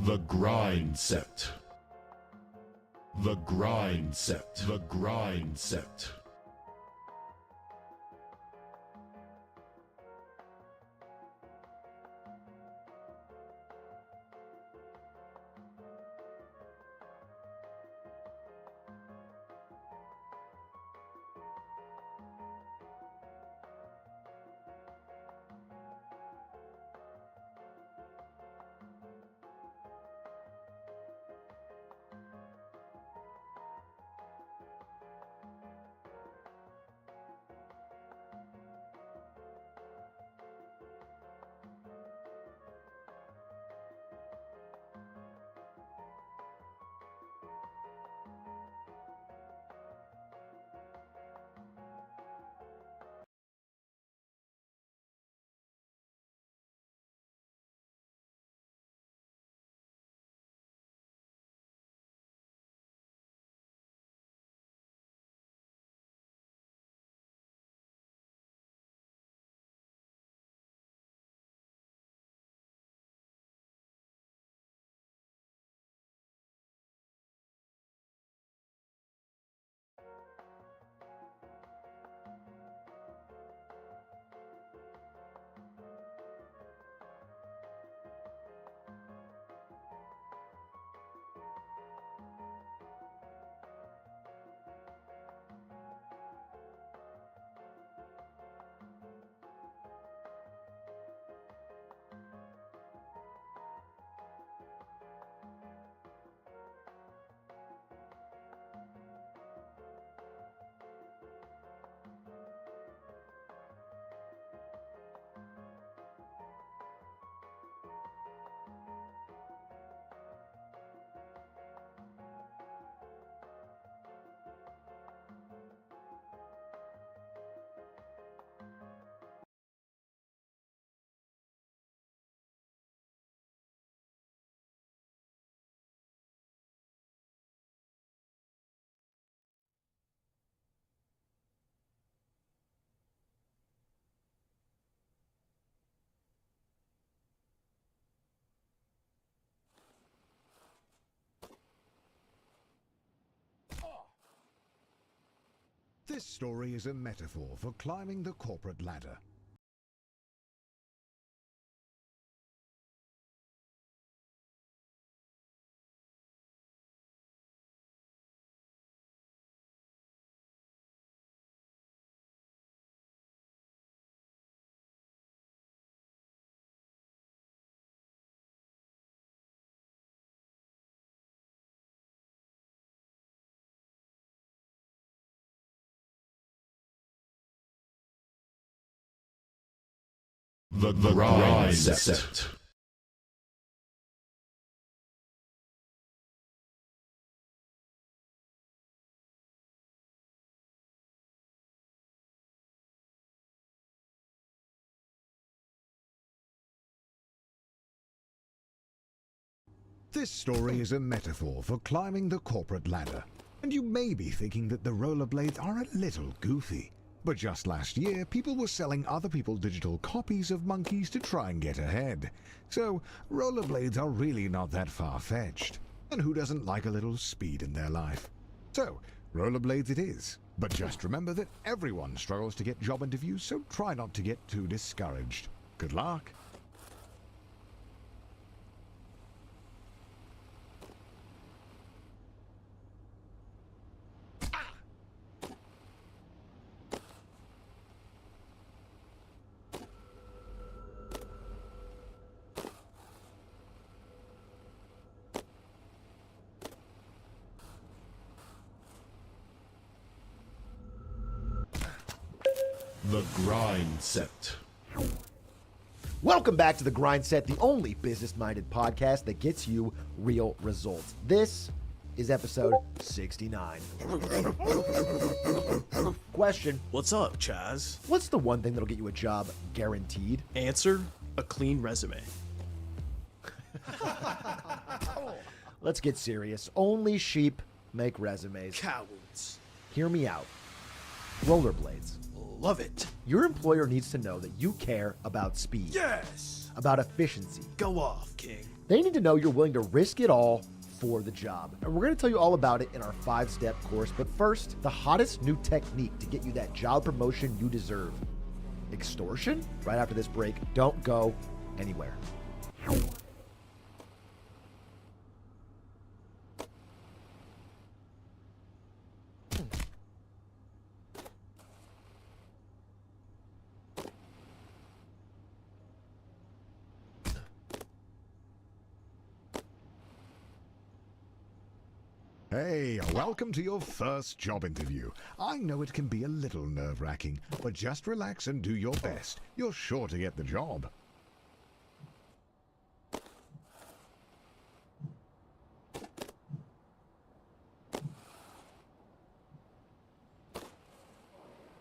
The grind set. The grind set. The grind set. This story is a metaphor for climbing the corporate ladder. The grind set. This story is a metaphor for climbing the corporate ladder. And you may be thinking that the rollerblades are a little goofy. But just last year, people were selling other people's digital copies of monkeys to try and get ahead. So, rollerblades are really not that far-fetched. And who doesn't like a little speed in their life? So, rollerblades it is. But just remember that everyone struggles to get job interviews, so try not to get too discouraged. Good luck. The grind set. Welcome back to The Grind Set, the only business-minded podcast that gets you real results. This is episode 69. Question: What's up, Chaz? what's the one thing that'll get you a job guaranteed? Answer: a clean resume. Let's get serious. Only sheep make resumes. Cowards. Hear me out. Rollerblades. Love it. Your employer needs to know that you care about speed, Yes. about efficiency, Go off, King. They need to know you're willing to risk it all for the job. And we're going to tell you all about it in our 5-step course. But first, the hottest new technique to get you that job promotion you deserve. Extortion? Right after this break. Don't go anywhere. Hey, welcome to your first job interview. I know it can be a little nerve-wracking, but just relax and do your best. You're sure to get the job.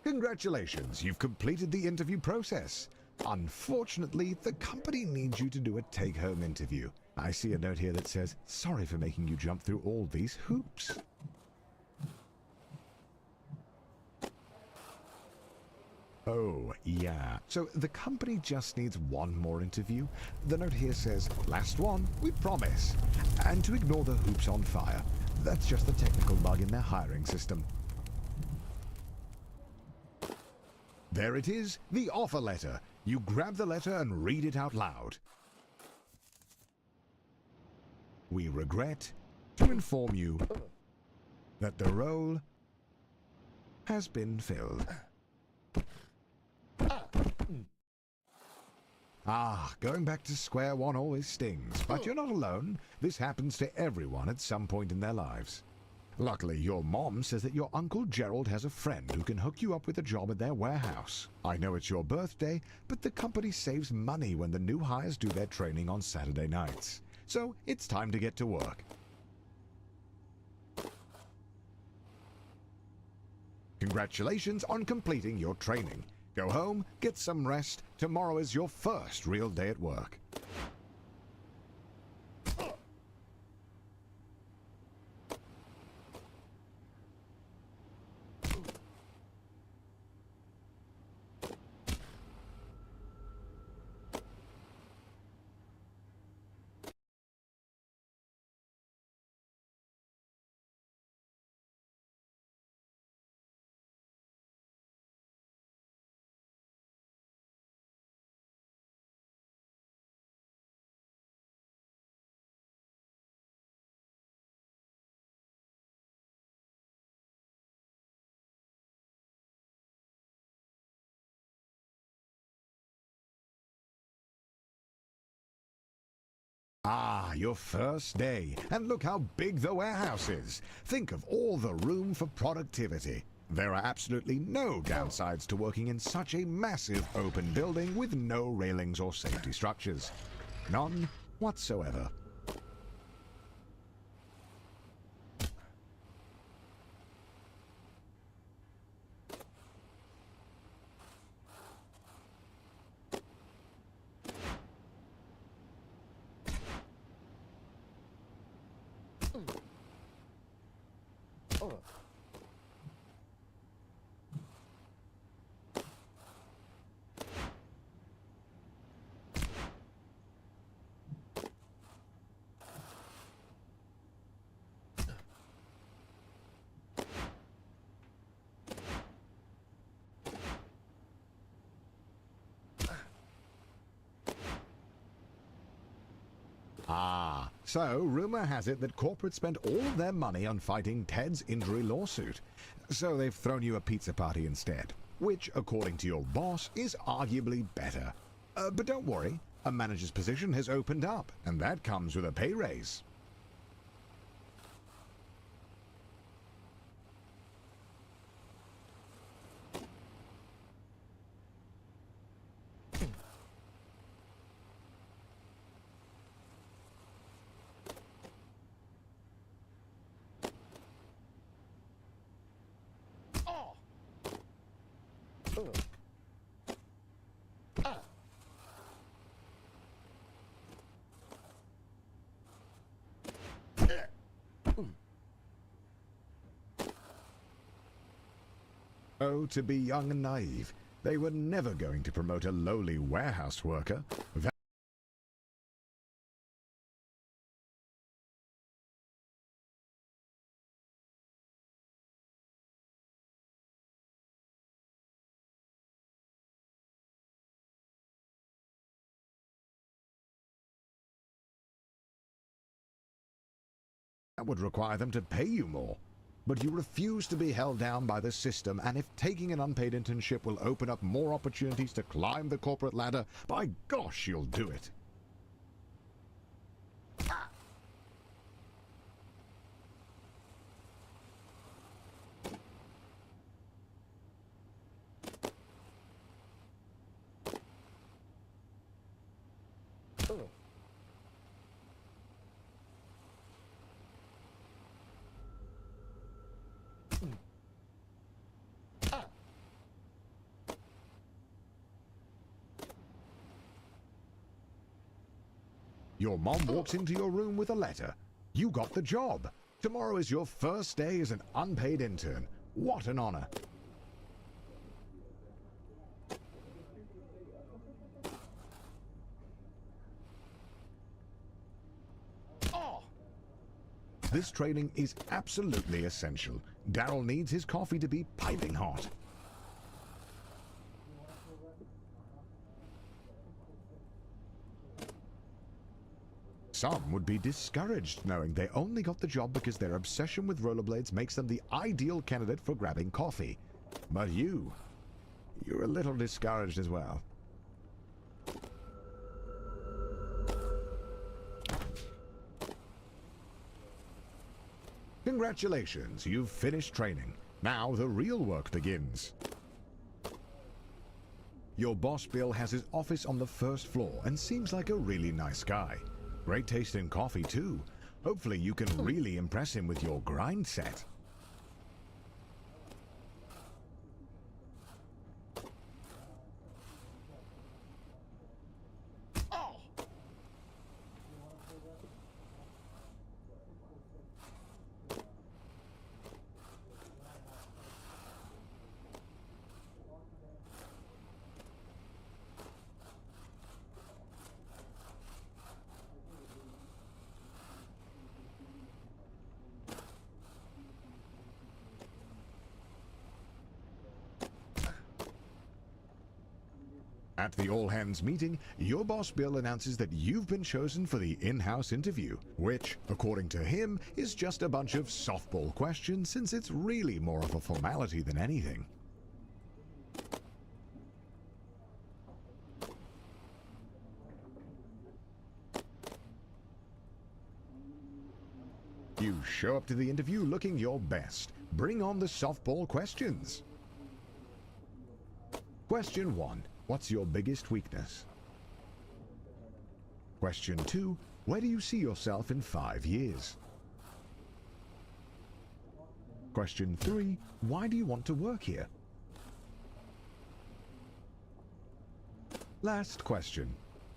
Congratulations, you've completed the interview process. Unfortunately, the company needs you to do a take-home interview. I see a note here that says, sorry for making you jump through all these hoops. Oh, yeah. So the company just needs one more interview. The note here says, last one, we promise. And to ignore the hoops on fire. That's just a technical bug in their hiring system. There it is, the offer letter. You grab the letter and read it out loud. We regret to inform you that the role has been filled. Going back to square one always stings, but you're not alone. This happens to everyone at some point in their lives. Luckily, your mom says that your Uncle Gerald has a friend who can hook you up with a job at their warehouse. I know it's your birthday, but the company saves money when the new hires do their training on Saturday nights. So it's time to get to work. Congratulations on completing your training. Go home, get some rest. Tomorrow is your first real day at work. Your first day. And look how big the warehouse is. Think of all the room for productivity. There are absolutely no downsides to working in such a massive open building with no railings or safety structures. None whatsoever. So rumor has it that corporate spent all of their money on fighting Ted's injury lawsuit. So they've thrown you a pizza party instead, which, according to your boss, is arguably better. But don't worry, a manager's position has opened up, and that comes with a pay raise. Oh, to be young and naive. They were never going to promote a lowly warehouse worker. That would require them to pay you more. But you refuse to be held down by the system, and if taking an unpaid internship will open up more opportunities to climb the corporate ladder, by gosh, you'll do it. Your mom walks into your room with a letter. You got the job. Tomorrow is your first day as an unpaid intern. What an honor. This training is absolutely essential. Daryl needs his coffee to be piping hot. Some would be discouraged knowing they only got the job because their obsession with rollerblades makes them the ideal candidate for grabbing coffee. But you're a little discouraged as well. Congratulations, you've finished training. Now the real work begins. Your boss Bill has his office on the first floor and seems like a really nice guy. Great taste in coffee too. Hopefully you can really impress him with your grind set. At the all-hands meeting, your boss Bill announces that you've been chosen for the in-house interview, which, according to him, is just a bunch of softball questions since it's really more of a formality than anything. You show up to the interview looking your best. Bring on the softball questions. Question 1. What's your biggest weakness? Question 2. Where do you see yourself in 5 years? Question 3. Why do you want to work here? Last question.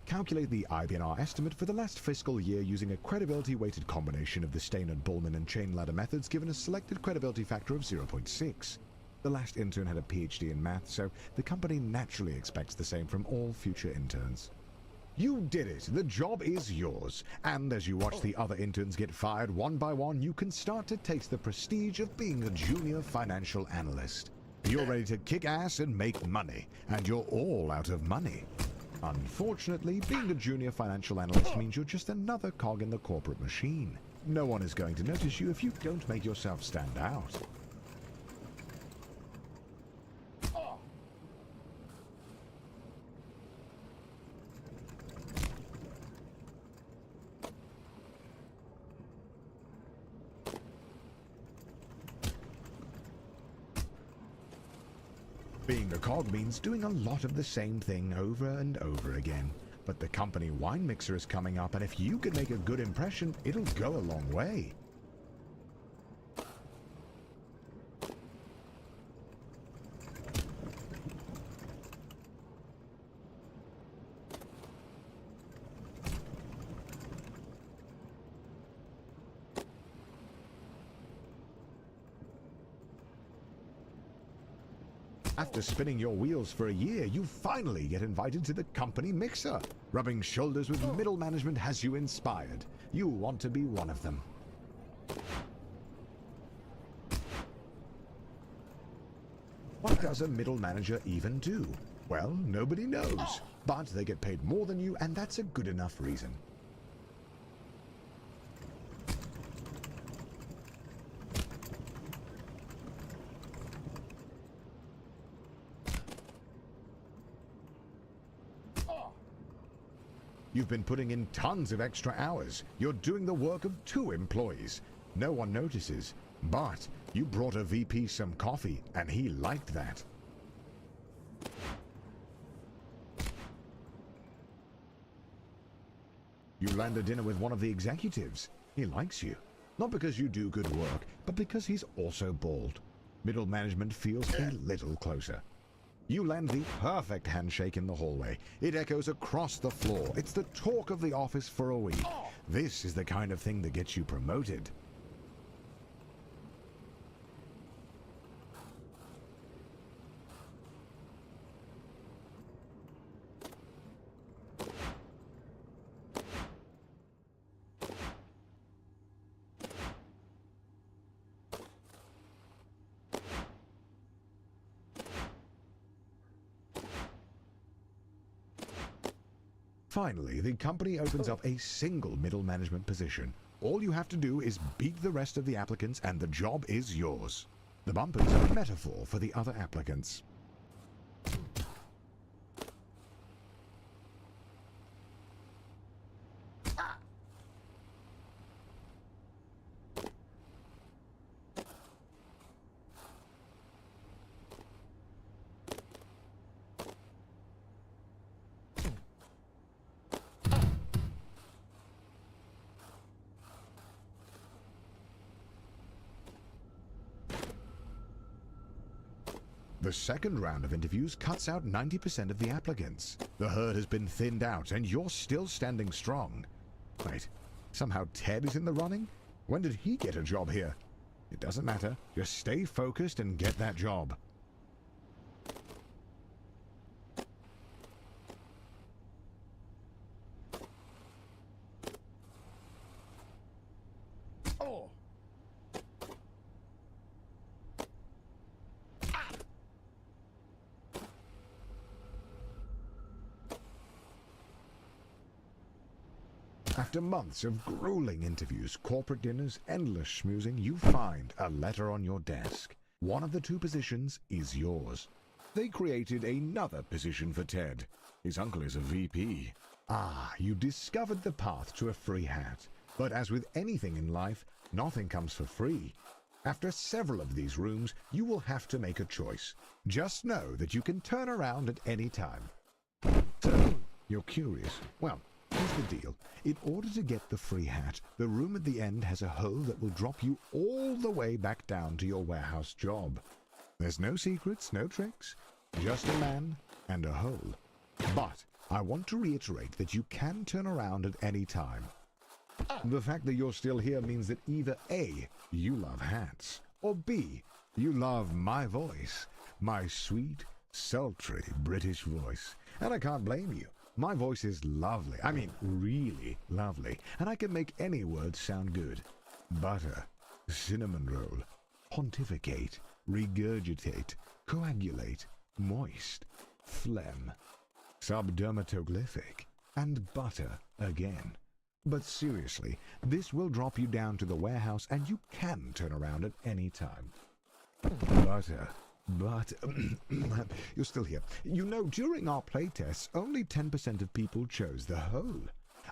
Calculate the IBNR estimate for the last fiscal year using a credibility-weighted combination of the Steinert, Bullman, and chain ladder methods given a selected credibility factor of 0.6. The last intern had a PhD in math, so the company naturally expects the same from all future interns. You did it! The job is yours! And as you watch the other interns get fired one by one, you can start to taste the prestige of being a junior financial analyst. You're ready to kick ass and make money, and you're all out of money. Unfortunately, being a junior financial analyst means you're just another cog in the corporate machine. No one is going to notice you if you don't make yourself stand out. Being a cog means doing a lot of the same thing over and over again. But the company wine mixer is coming up, and if you can make a good impression, it'll go a long way. After spinning your wheels for a year, you finally get invited to the company mixer. Rubbing shoulders with middle management has you inspired. You want to be one of them. What does a middle manager even do? Well, nobody knows. But they get paid more than you, and that's a good enough reason. You've been putting in tons of extra hours. You're doing the work of 2 employees. No one notices. But you brought a VP some coffee, and he liked that. You land a dinner with one of the executives. He likes you. Not because you do good work, but because he's also bald. Middle management feels a little closer. You land the perfect handshake in the hallway. It echoes across the floor. It's the talk of the office for a week. This is the kind of thing that gets you promoted. Finally, the company opens up a single middle management position. All you have to do is beat the rest of the applicants and the job is yours. The bumpers are a metaphor for the other applicants. The second round of interviews cuts out 90% of the applicants. The herd has been thinned out, and you're still standing strong. Wait, somehow Ted is in the running? When did he get a job here? It doesn't matter. Just stay focused and get that job. After months of grueling interviews, corporate dinners, endless schmoozing, you find a letter on your desk. One of the 2 positions is yours. They created another position for Ted. His uncle is a VP. Ah, you discovered the path to a free hat. But as with anything in life, nothing comes for free. After several of these rooms, you will have to make a choice. Just know that you can turn around at any time. So, you're curious. Well, here's the deal. In order to get the free hat, the room at the end has a hole that will drop you all the way back down to your warehouse job. There's no secrets, no tricks, just a man and a hole. But I want to reiterate that you can turn around at any time. The fact that you're still here means that either A, you love hats, or B, you love my voice, my sweet, sultry British voice. And I can't blame you. My voice is lovely. I mean, really lovely. And I can make any word sound good. Butter, cinnamon roll, pontificate, regurgitate, coagulate, moist, phlegm, subdermatoglyphic, and butter again. But seriously, this will drop you down to the warehouse and you can turn around at any time. But, you're still here. You know, during our playtests, only 10% of people chose the hole.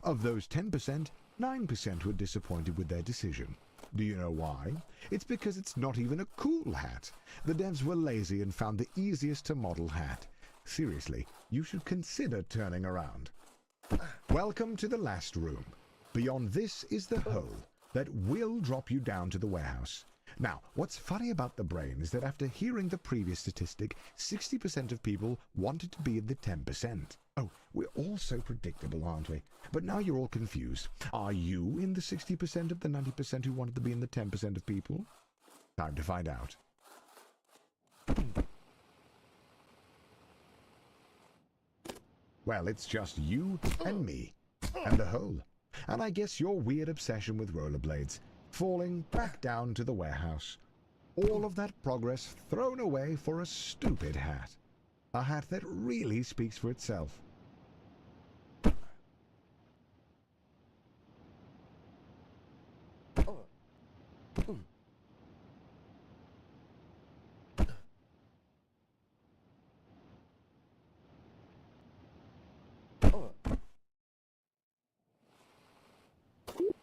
Of those 10%, 9% were disappointed with their decision. Do you know why? It's because it's not even a cool hat. The devs were lazy and found the easiest to model hat. Seriously, you should consider turning around. Welcome to the last room. Beyond this is the hole that will drop you down to the warehouse. Now, what's funny about the brain is that after hearing the previous statistic, 60% of people wanted to be in the 10%. Oh, we're all so predictable, aren't we? But now you're all confused. Are you in the 60% of the 90% who wanted to be in the 10% of people? Time to find out. Well, it's just you and me, and the hole. And I guess your weird obsession with rollerblades. Falling back down to the warehouse. All of that progress thrown away for a stupid hat. A hat that really speaks for itself.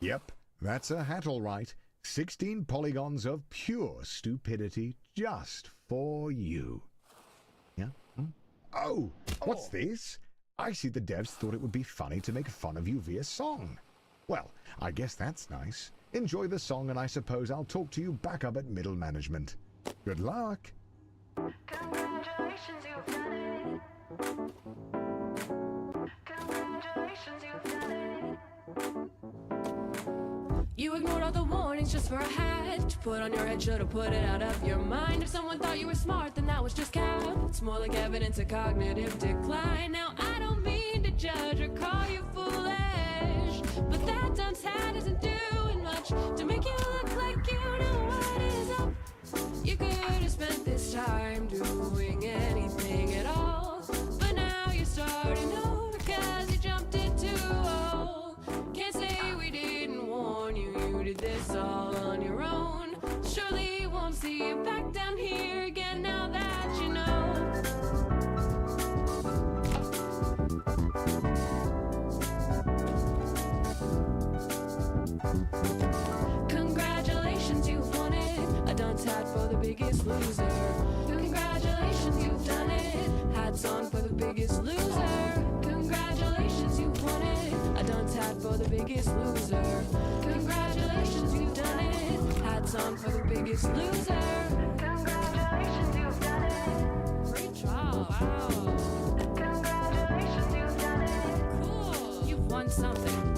Yep, that's a hat all right. 16 polygons of pure stupidity just for you. Yeah? Oh, what's this? I see the devs thought it would be funny to make fun of you via song. Well, I guess that's nice. Enjoy the song, and I suppose I'll talk to you back up at middle management. Good luck. Congratulations, you've done it. Congratulations, you've done it. You ignored all the warnings just for a hat to put on your head, should've put it out of your mind. If someone thought you were smart, then that was just cap. It's more like evidence of cognitive decline. Now I don't mean to judge or call you foolish, but that dunce hat isn't doing much to make you look like you know what is up. You could have spent this time doing anything at all, but now you're starting over cause you jumped in too old. Can't say we didn't warn you, you did this all on your own. Surely won't see you back down here again now that you know. Congratulations, you've won it. A dunce hat for the biggest loser. Congratulations, you've done it. Hats on for the biggest loser. Congratulations, you've won it. A dunce hat for the biggest loser. Congratulations, you've done it. Hats on for the biggest loser. Congratulations, you've done it. Great job. Wow. Congratulations, you've done it. Cool. You've won something.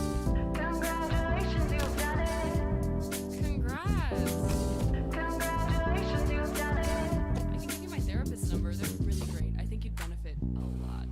Congratulations, you've done it. Congrats. Congratulations, you've done it. I can give you my therapist's number. They're really great. I think you'd benefit a lot.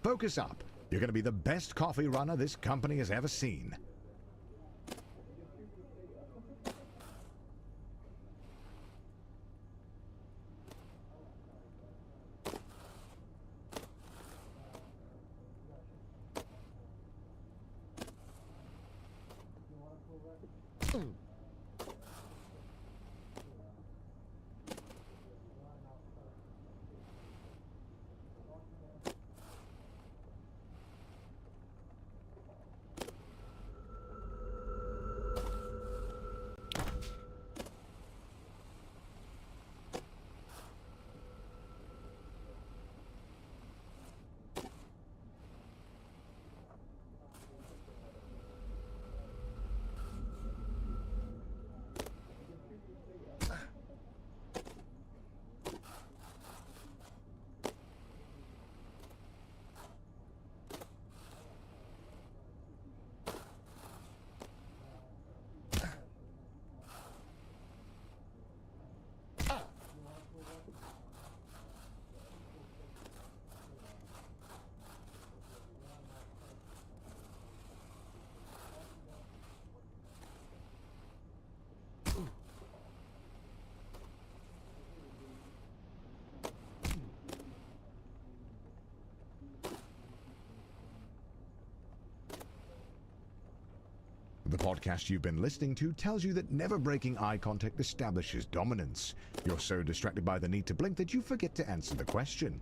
Focus up. You're going to be the best coffee runner this company has ever seen. podcast you've been listening to tells you that never breaking eye contact establishes dominance. You're so distracted by the need to blink that you forget to answer the question.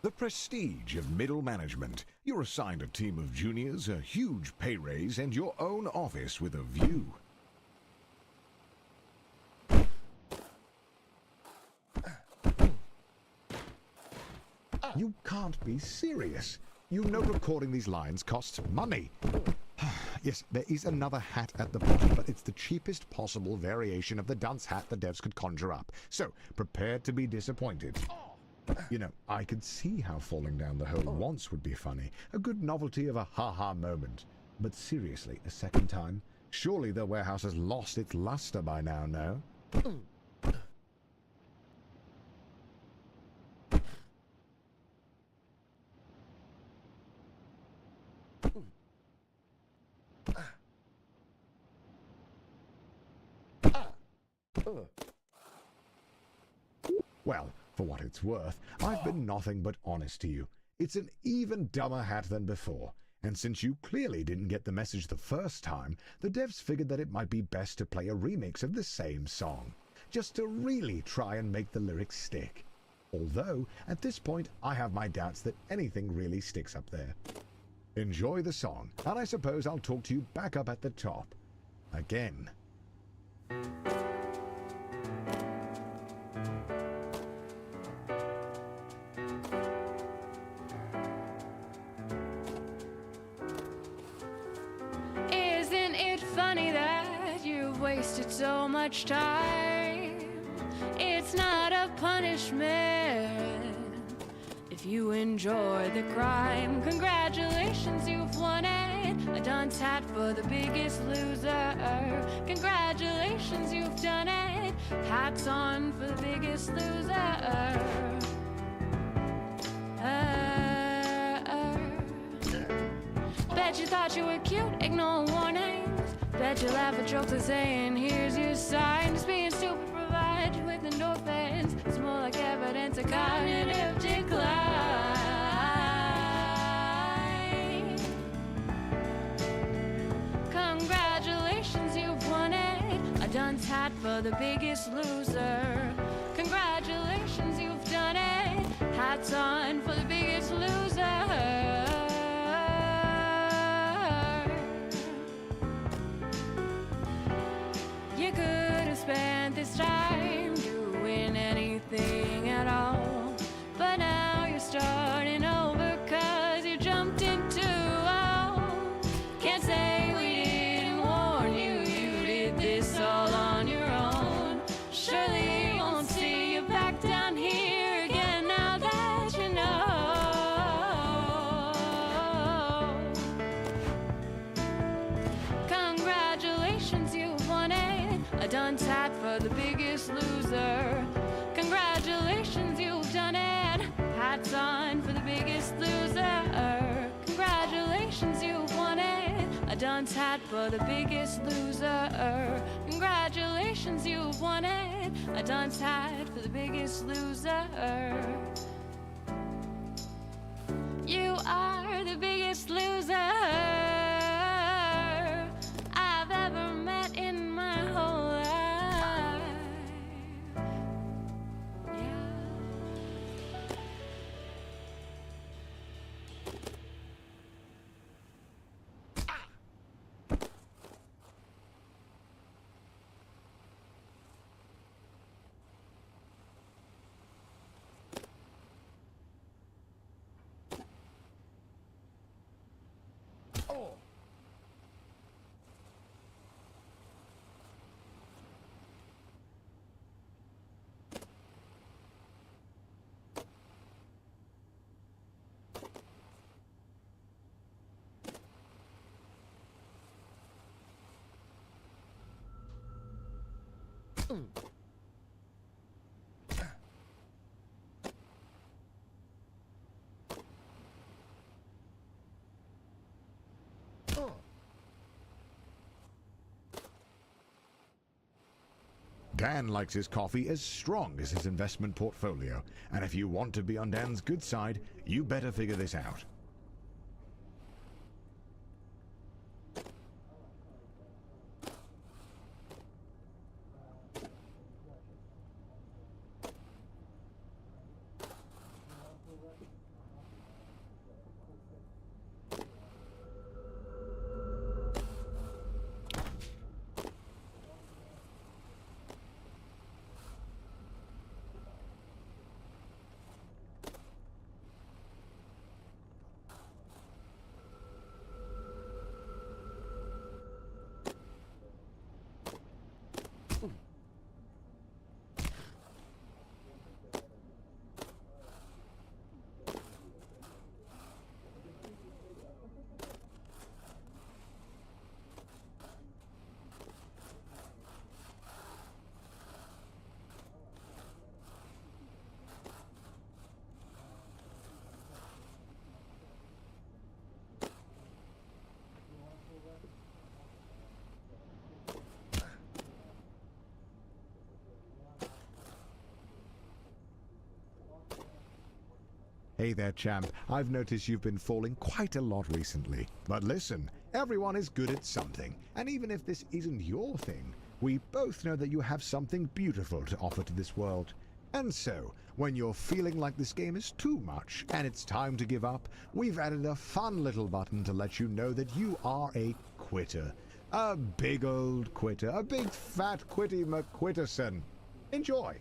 The prestige of middle management. You're assigned a team of juniors, a huge pay raise, and your own office with a view. You can't be serious. You know recording these lines costs money. Yes, there is another hat at the bottom, but it's the cheapest possible variation of the dunce hat the devs could conjure up. So, prepare to be disappointed. You know, I could see how falling down the hole once would be funny, a good novelty of a ha-ha moment. But seriously, a second time? Surely the warehouse has lost its luster by now, no? Well, for what it's worth, I've been nothing but honest to you. It's an even dumber hat than before, and since you clearly didn't get the message the first time, the devs figured that it might be best to play a remix of the same song, just to really try and make the lyrics stick. Although, at this point, I have my doubts that anything really sticks up there. Enjoy the song, and I suppose I'll talk to you back up at the top. Again. Isn't it funny that you've wasted so much time? It's not a punishment if you enjoy the crime. Congratulations, you've won it. A dunce hat for the biggest loser. Congratulations, you've done it. Hats on for the biggest loser. Bet you thought you were cute, ignore warnings. Bet you laugh at jokes like saying, here's your sign. Just being stupid provides you with endorphins. It's more like evidence of cognitive decline. Congratulations, you've won it. A dunce hat for the biggest loser. Congratulations, you've done it. Hats on for the biggest loser. You could have spent this time doing anything at all, but now you're starting over 'cause you jumped into can't say we didn't warn you. You did this all on your own. Surely you won't see you back down here again now that you know. Congratulations, you won it. A dunce hat for the biggest loser. Congratulations, you've done it. Hats on for the biggest loser. Congratulations, you've won it. A dunce hat for the biggest loser. Congratulations, you've won it. A dunce hat for the biggest loser. You are the biggest loser I've ever met in my whole life. Yeah. Dan likes his coffee as strong as his investment portfolio, and if you want to be on Dan's good side, you better figure this out. Hey there, champ. I've noticed you've been falling quite a lot recently. But listen, everyone is good at something, and even if this isn't your thing, we both know that you have something beautiful to offer to this world. And so, when you're feeling like this game is too much and it's time to give up, we've added a fun little button to let you know that you are a quitter. A big old quitter. A big fat Quitty McQuitterson. Enjoy.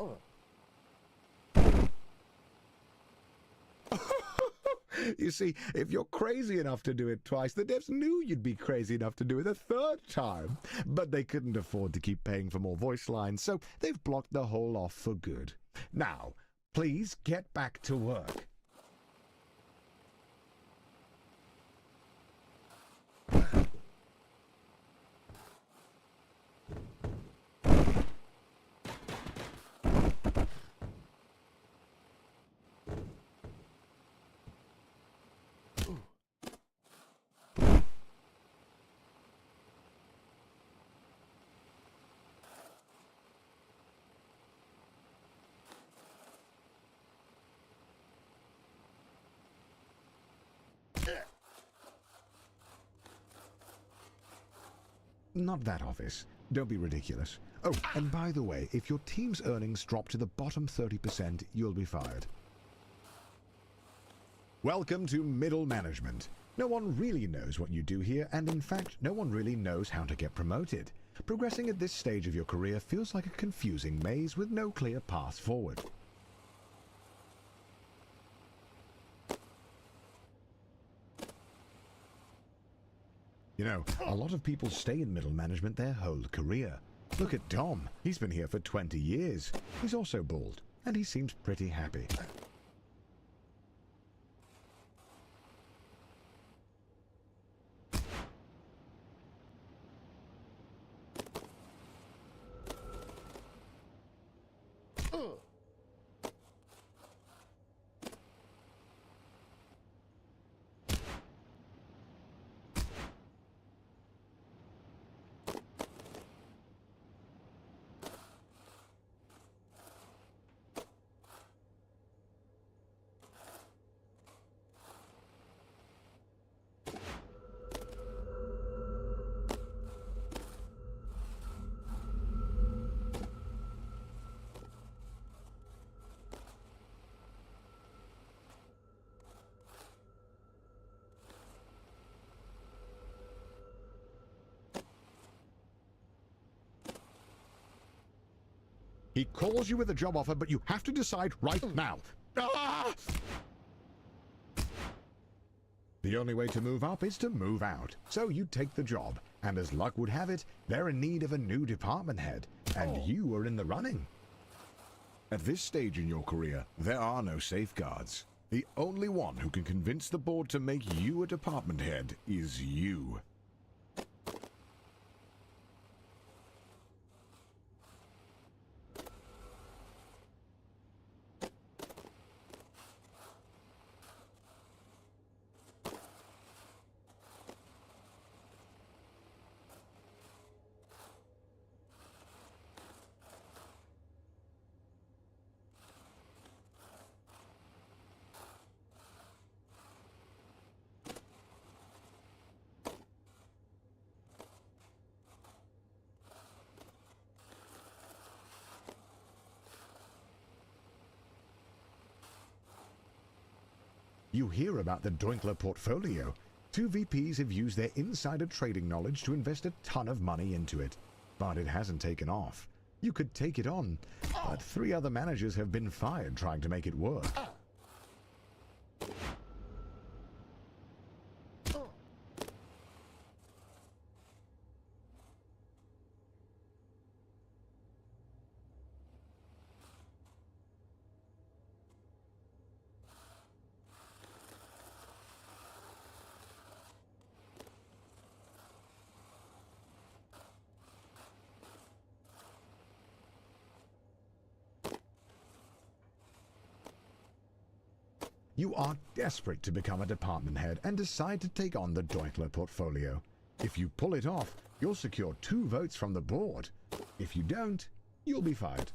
Oh! You see, if you're crazy enough to do it twice, the devs knew you'd be crazy enough to do it a third time. But they couldn't afford to keep paying for more voice lines, so they've blocked the whole off for good. Now, please get back to work. Not that obvious. Don't be ridiculous. Oh, and by the way, if your team's earnings drop to the bottom 30%, you'll be fired. Welcome to middle management. No one really knows what you do here, and in fact, no one really knows how to get promoted. Progressing at this stage of your career feels like a confusing maze with no clear path forward. You know, a lot of people stay in middle management their whole career. Look at Dom. He's been here for 20 years. He's also bald, and he seems pretty happy. He calls you with a job offer, but you have to decide right now. Ah! The only way to move up is to move out. So you take the job, and as luck would have it, they're in need of a new department head, and you are in the running. At this stage in your career, there are no safeguards. The only one who can convince the board to make you a department head is you. You hear about the Doinkler portfolio. 2 VPs have used their insider trading knowledge to invest a ton of money into it. But it hasn't taken off. You could take it on, but 3 other managers have been fired trying to make it work. You are desperate to become a department head and decide to take on the Doinkler portfolio. If you pull it off, you'll secure 2 votes from the board. If you don't, you'll be fired.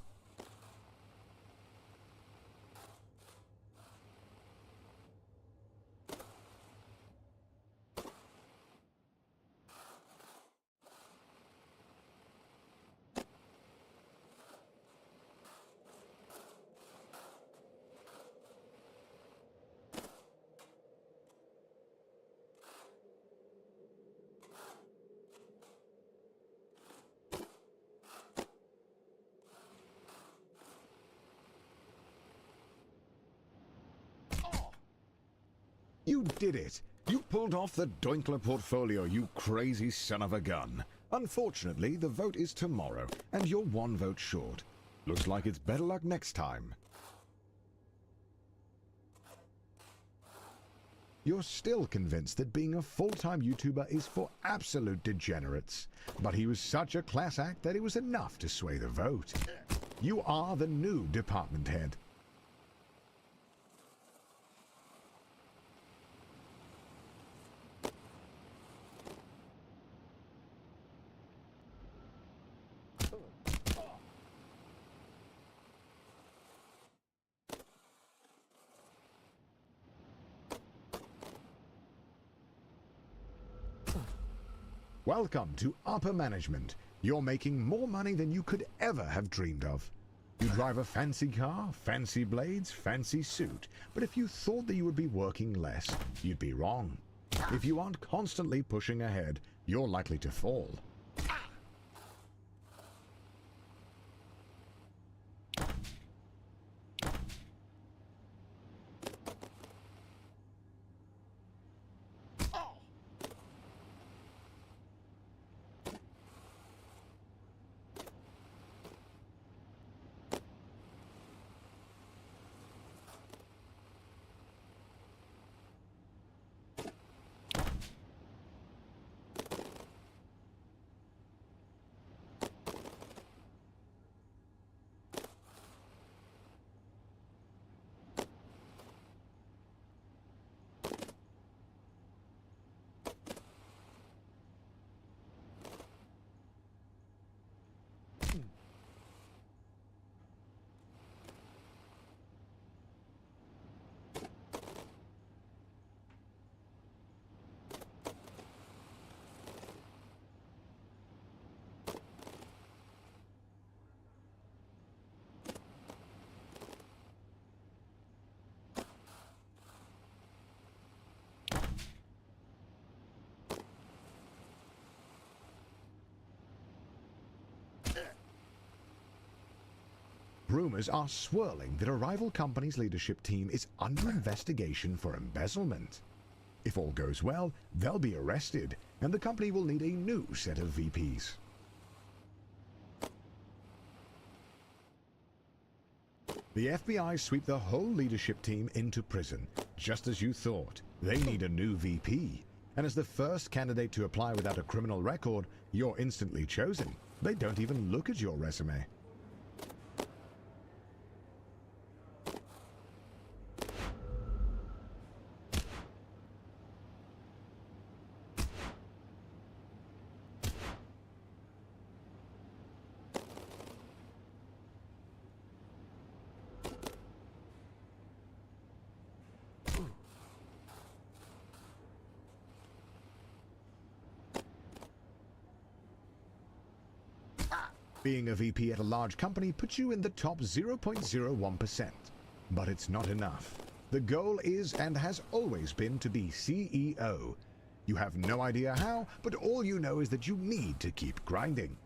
You did it! You pulled off the Doinkler portfolio, you crazy son of a gun. Unfortunately, the vote is tomorrow, and you're 1 vote short. Looks like it's better luck next time. You're still convinced that being a full-time YouTuber is for absolute degenerates. But he was such a class act that it was enough to sway the vote. You are the new department head. Welcome to upper management. You're making more money than you could ever have dreamed of. You drive a fancy car, fancy blades, fancy suit. But if you thought that you would be working less, you'd be wrong. If you aren't constantly pushing ahead, you're likely to fall. Rumors are swirling that a rival company's leadership team is under investigation for embezzlement. If all goes well, they'll be arrested, and the company will need a new set of VPs. The FBI sweep the whole leadership team into prison, just as you thought. They need a new VP. And as the first candidate to apply without a criminal record, you're instantly chosen. They don't even look at your resume. Being a VP at a large company puts you in the top 0.01%. But it's not enough. The goal is and has always been to be CEO. You have no idea how, but all you know is that you need to keep grinding.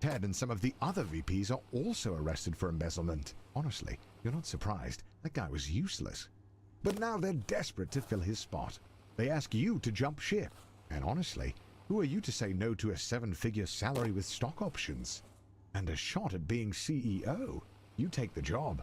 Ted and some of the other VPs are also arrested for embezzlement. Honestly, you're not surprised. That guy was useless. But now they're desperate to fill his spot. They ask you to jump ship. And honestly, who are you to say no to a 7-figure salary with stock options? And a shot at being CEO? You take the job.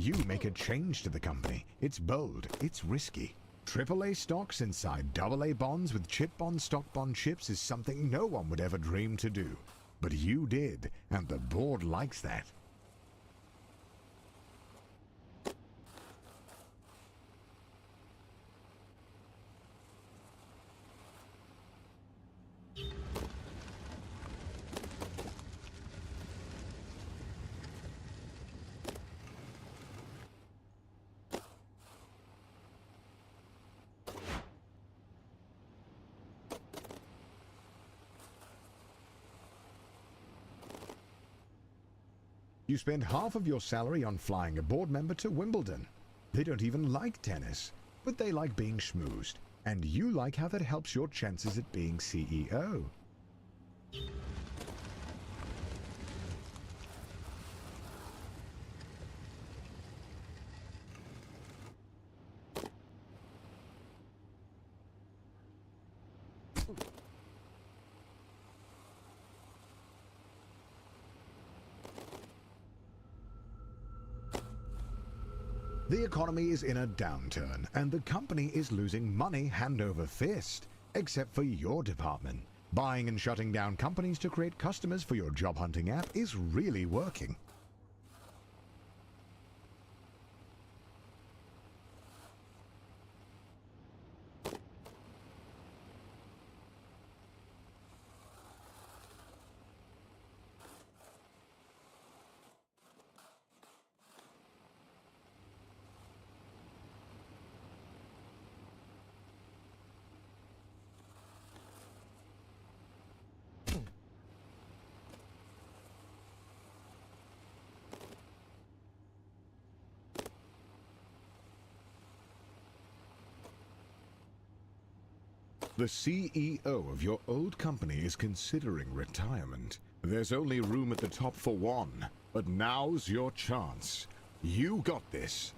You make a change to the company. It's bold, it's risky. AAA stocks inside AA bonds with chip bond stock bond chips is something no one would ever dream to do. But you did, and the board likes that. You spend half of your salary on flying a board member to Wimbledon. They don't even like tennis, but they like being schmoozed. And you like how that helps your chances at being CEO. The economy is in a downturn, and the company is losing money hand over fist, except for your department. Buying and shutting down companies to create customers for your job hunting app is really working. The CEO of your old company is considering retirement. There's only room at the top for one, but now's your chance. You got this.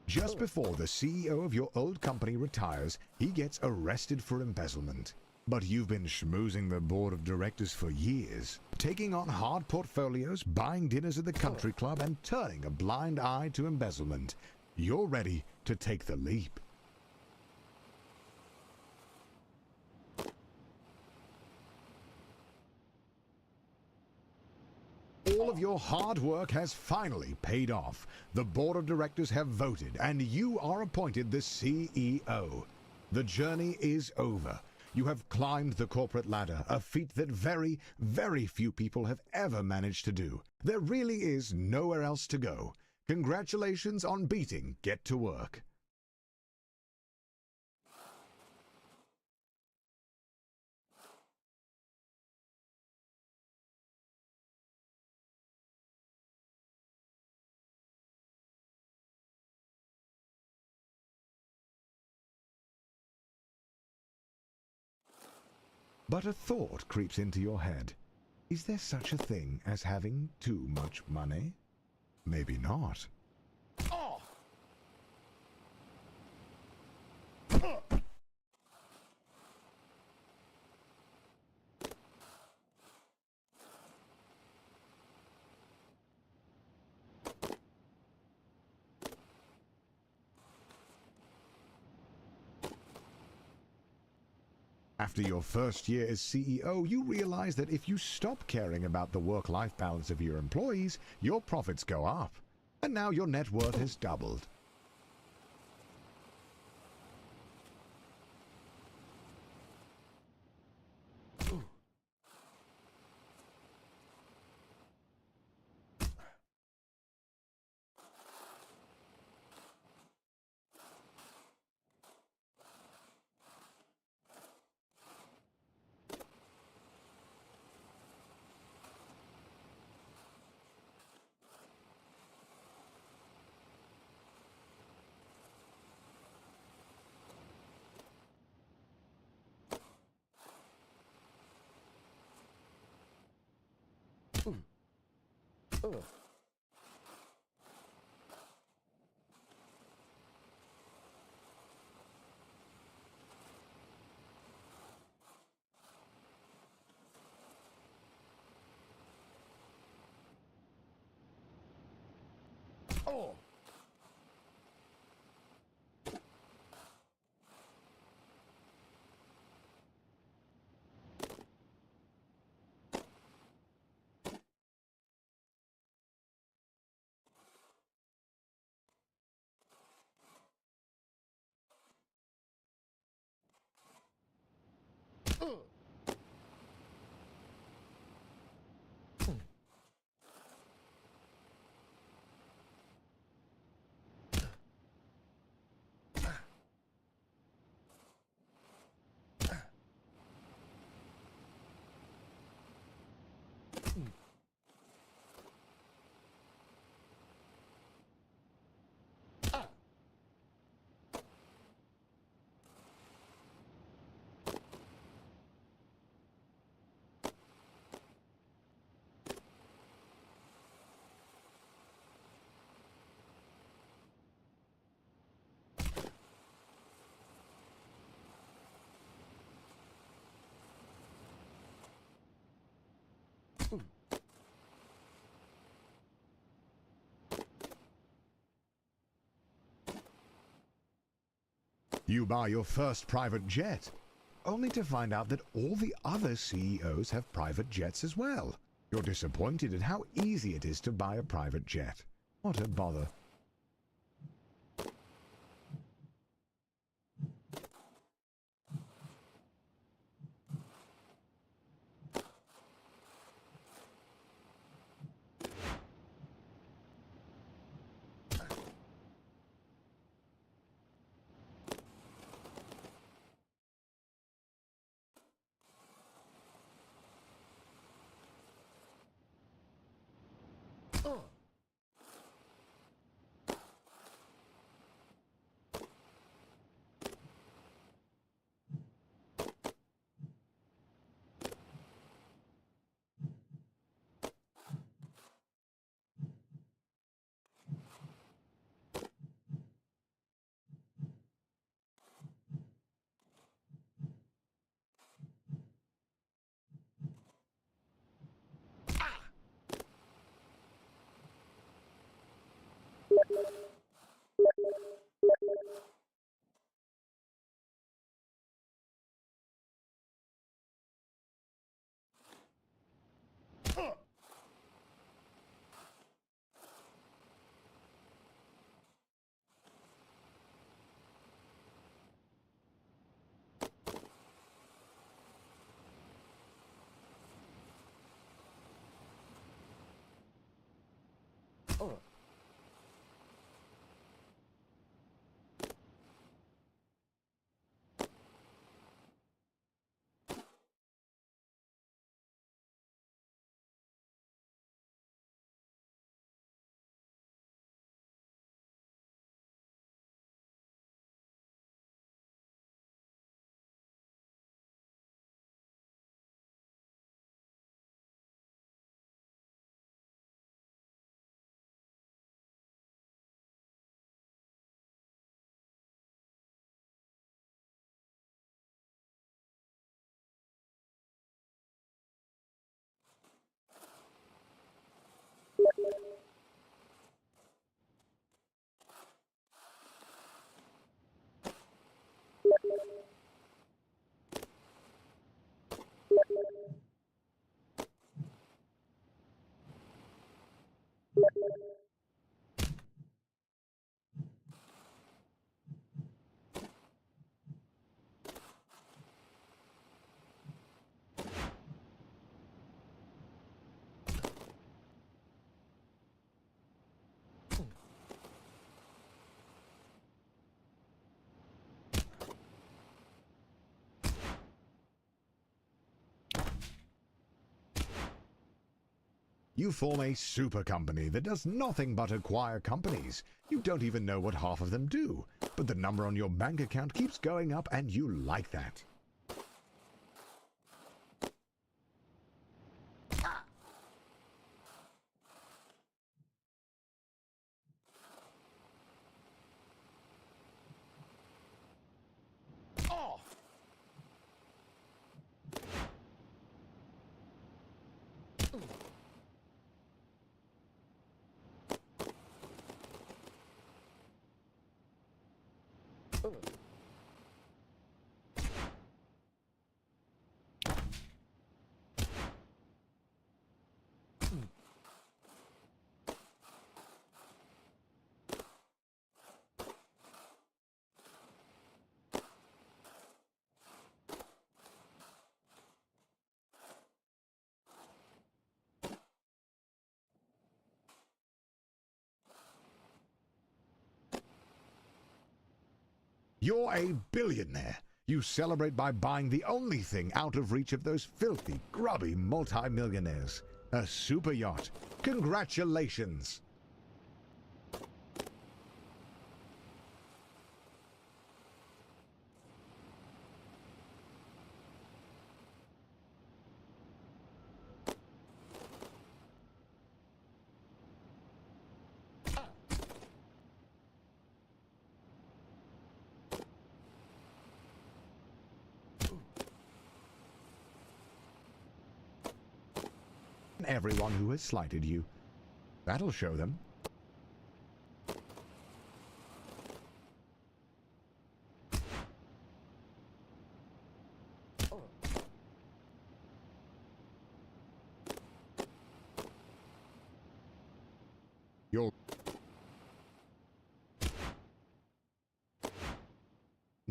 Just before the CEO of your old company retires, he gets arrested for embezzlement. But you've been schmoozing the board of directors for years, taking on hard portfolios, buying dinners at the country club, and turning a blind eye to embezzlement. You're ready to take the leap. All of your hard work has finally paid off. The board of directors have voted, and you are appointed the CEO. The journey is over. You have climbed the corporate ladder, a feat that very, very few people have ever managed to do. There really is nowhere else to go. Congratulations on beating Get to Work. But a thought creeps into your head. Is there such a thing as having too much money? Maybe not. After your first year as CEO, you realize that if you stop caring about the work-life balance of your employees, your profits go up. And now your net worth has doubled. Oh. You buy your first private jet, only to find out that all the other CEOs have private jets as well. You're disappointed at how easy it is to buy a private jet. What a bother. Oh. You form a super company that does nothing but acquire companies. You don't even know what half of them do, but the number on your bank account keeps going up and you like that. Oh. You're a billionaire. You celebrate by buying the only thing out of reach of those filthy, grubby multi-millionaires. A super yacht. Congratulations! Everyone who has slighted you. That'll show them. You'll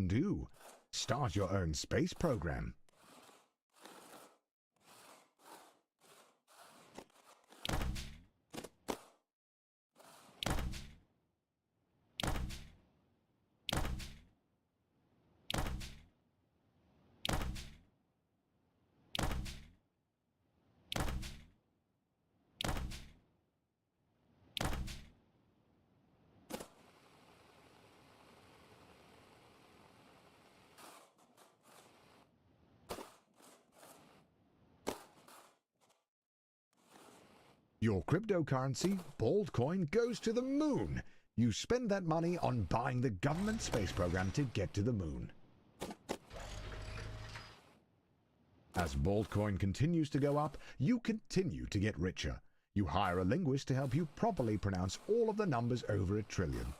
do. Start your own space program. Your cryptocurrency, Bald Coin, goes to the moon. You spend that money on buying the government space program to get to the moon. As Bald Coin continues to go up, you continue to get richer. You hire a linguist to help you properly pronounce all of the numbers over 1 trillion.